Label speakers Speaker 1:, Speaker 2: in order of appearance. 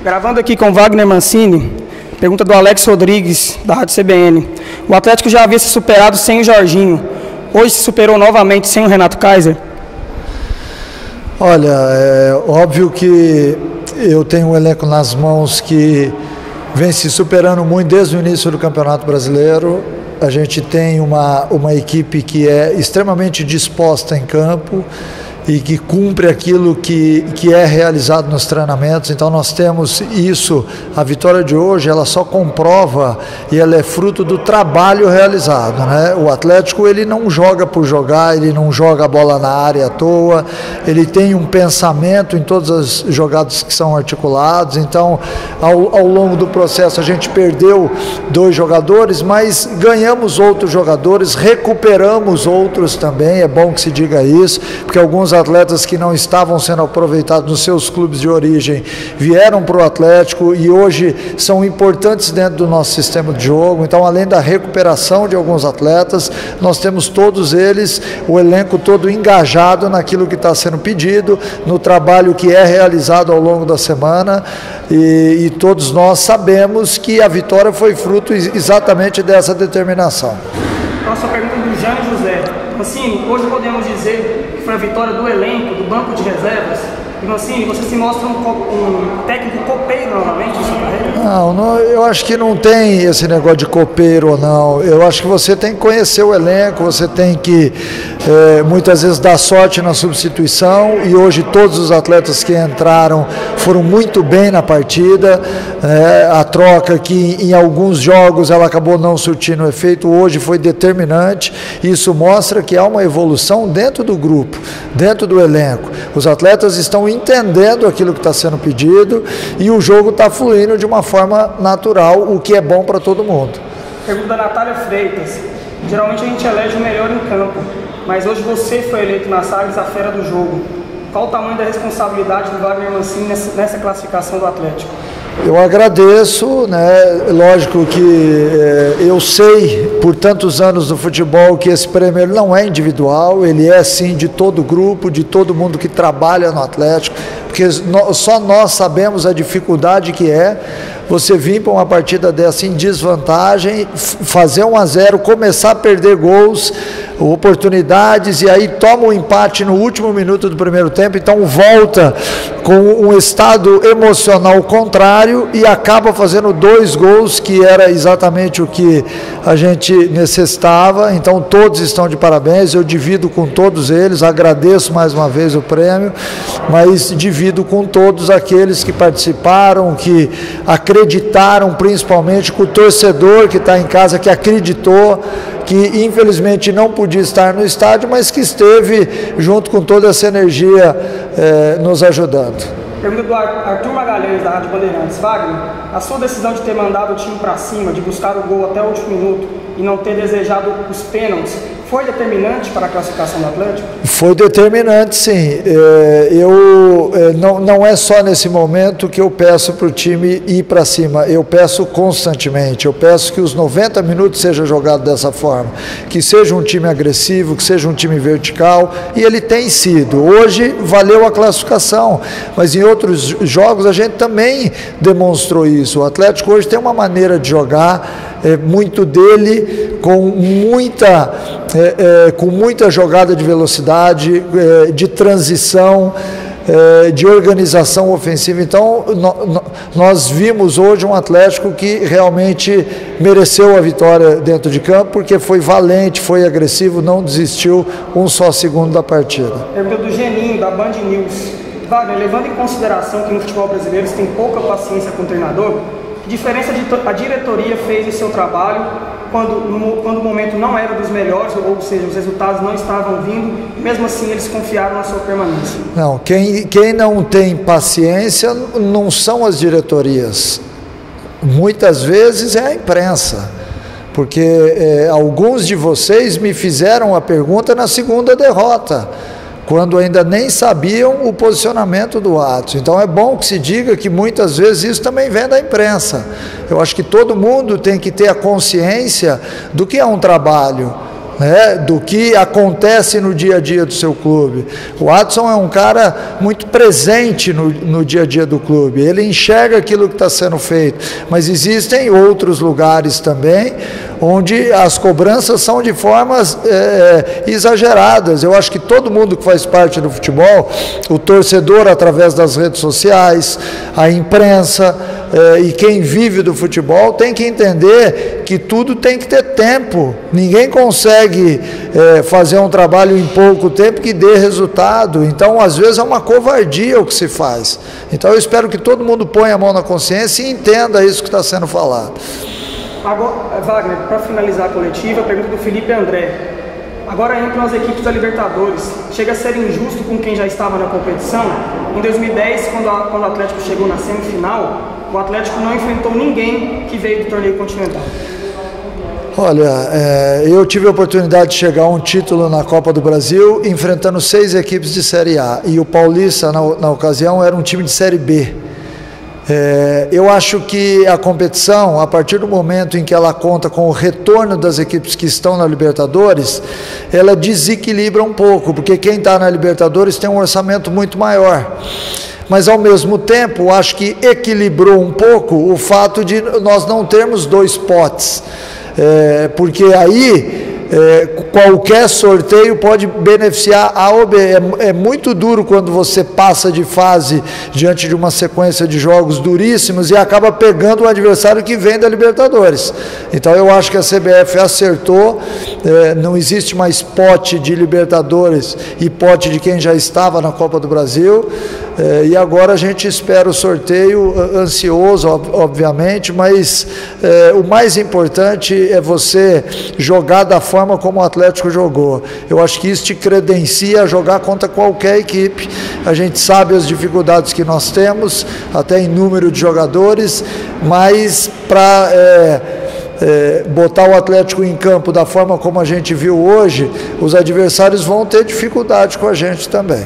Speaker 1: Gravando aqui com Wagner Mancini, pergunta do Alex Rodrigues, da Rádio CBN. O Atlético já havia se superado sem o Jorginho. Hoje se superou novamente sem o Renato Kaiser?
Speaker 2: Olha, é óbvio que eu tenho um elenco nas mãos que vem se superando muito desde o início do Campeonato Brasileiro. A gente tem uma equipe que é extremamente disposta em campo e que cumpre aquilo que é realizado nos treinamentos. Então nós temos isso, a vitória de hoje, ela só comprova e ela é fruto do trabalho realizado, né? O Atlético, ele não joga por jogar, ele não joga a bola na área à toa, ele tem um pensamento em todas as jogadas que são articuladas. Então ao longo do processo a gente perdeu 2 jogadores, mas ganhamos outros jogadores, recuperamos outros também, é bom que se diga isso, porque alguns atletas que não estavam sendo aproveitados nos seus clubes de origem vieram para o Atlético e hoje são importantes dentro do nosso sistema de jogo. Então, além da recuperação de alguns atletas, nós temos todos eles, o elenco todo engajado naquilo que está sendo pedido, no trabalho que é realizado ao longo da semana, e todos nós sabemos que a vitória foi fruto exatamente dessa determinação.
Speaker 1: Nossa pergunta do Jânio José. Mancini, hoje podemos dizer que foi a vitória do elenco, do banco de reservas? E Mancini, você se mostra um técnico copeiro novamente em sua carreira?
Speaker 2: Não, eu acho que não tem esse negócio de copeiro ou não. Eu acho que você tem que conhecer o elenco, você tem que muitas vezes dar sorte na substituição, e hoje todos os atletas que entraram foram muito bem na partida. A troca que em alguns jogos ela acabou não surtindo efeito, hoje foi determinante. Isso mostra que há uma evolução dentro do grupo, dentro do elenco. Os atletas estão entendendo aquilo que está sendo pedido e o jogo está fluindo de uma forma natural, o que é bom para todo mundo.
Speaker 1: Pergunta da Natália Freitas. Geralmente a gente elege o melhor em campo, mas hoje você foi eleito na Sagres a fera do jogo. Qual o tamanho da responsabilidade do Wagner Mancini nessa classificação do Atlético?
Speaker 2: Eu agradeço, né? Lógico que eu sei por tantos anos do futebol que esse prêmio não é individual, ele é sim de todo o grupo, de todo mundo que trabalha no Atlético, porque só nós sabemos a dificuldade que é você vir para uma partida dessa em desvantagem, fazer 1-0, começar a perder gols, oportunidades, e aí toma um empate no último minuto do primeiro tempo, então volta com um estado emocional contrário e acaba fazendo 2 gols, que era exatamente o que a gente necessitava. Então todos estão de parabéns, eu divido com todos eles, agradeço mais uma vez o prêmio, mas divido com todos aqueles que participaram, que acreditaram, principalmente com o torcedor que está em casa, que acreditou, que infelizmente não podia estar no estádio, mas que esteve junto com toda essa energia nos ajudando.
Speaker 1: Pergunta do Arthur Magalhães, da Rádio Bandeirantes. Wagner, a sua decisão de ter mandado o time para cima, de buscar o gol até o último minuto e não ter desejado os pênaltis, foi determinante para a classificação do Atlético? Foi
Speaker 2: determinante, sim. Não é só nesse momento que eu peço para o time ir para cima, eu peço constantemente, eu peço que os 90 minutos seja jogado dessa forma, que seja um time agressivo, que seja um time vertical, e ele tem sido. Hoje valeu a classificação, mas em outros jogos a gente também demonstrou isso. O Atlético hoje tem uma maneira de jogar, muito dele, com muita jogada de velocidade, de transição, de organização ofensiva. Então nós vimos hoje um Atlético que realmente mereceu a vitória dentro de campo, porque foi valente, foi agressivo, não desistiu um só segundo da partida.
Speaker 1: Pergunta do Geninho, da Band News. Wagner, levando em consideração que no futebol brasileiro você tem pouca paciência com o treinador, que diferença a diretoria fez em seu trabalho quando o momento não era dos melhores, ou seja, os resultados não estavam vindo, e mesmo assim eles confiaram na sua permanência?
Speaker 2: Não, quem não tem paciência não são as diretorias, muitas vezes é a imprensa, porque alguns de vocês me fizeram a pergunta na segunda derrota, quando ainda nem sabiam o posicionamento do Atos. Então é bom que se diga que muitas vezes isso também vem da imprensa. Eu acho que todo mundo tem que ter a consciência do que é um trabalho, né, do que acontece no dia a dia do seu clube. O Adson é um cara muito presente no dia a dia do clube, ele enxerga aquilo que está sendo feito, mas existem outros lugares também onde as cobranças são de formas exageradas. Eu acho que todo mundo que faz parte do futebol, o torcedor através das redes sociais, a imprensa e quem vive do futebol tem que entender que tudo tem que ter tempo. Ninguém consegue fazer um trabalho em pouco tempo que dê resultado. Então, às vezes, é uma covardia o que se faz. Então, eu espero que todo mundo ponha a mão na consciência e entenda isso que está sendo falado.
Speaker 1: Agora, Wagner, para finalizar a coletiva, a pergunta do Felipe André. Agora entram as equipes da Libertadores. Chega a ser injusto com quem já estava na competição? Em 2010, quando o Atlético chegou na semifinal, o Atlético não enfrentou ninguém que veio do torneio continental.
Speaker 2: Olha, eu tive a oportunidade de chegar a um título na Copa do Brasil enfrentando 6 equipes de Série A, e o Paulista na ocasião era um time de Série B. Eu acho que a competição, a partir do momento em que ela conta com o retorno das equipes que estão na Libertadores, ela desequilibra um pouco, porque quem está na Libertadores tem um orçamento muito maior. Mas, ao mesmo tempo, acho que equilibrou um pouco o fato de nós não termos 2 potes, porque aí qualquer sorteio pode beneficiar A ou B. É muito duro quando você passa de fase diante de uma sequência de jogos duríssimos e acaba pegando o adversário que vem da Libertadores. Então, eu acho que a CBF acertou, não existe mais pote de Libertadores e pote de quem já estava na Copa do Brasil, e agora a gente espera o sorteio, ansioso, obviamente, mas o mais importante é você jogar da forma como o Atlético jogou. Eu acho que isso te credencia a jogar contra qualquer equipe. A gente sabe as dificuldades que nós temos, até em número de jogadores, mas para botar o Atlético em campo da forma como a gente viu hoje, os adversários vão ter dificuldade com a gente também.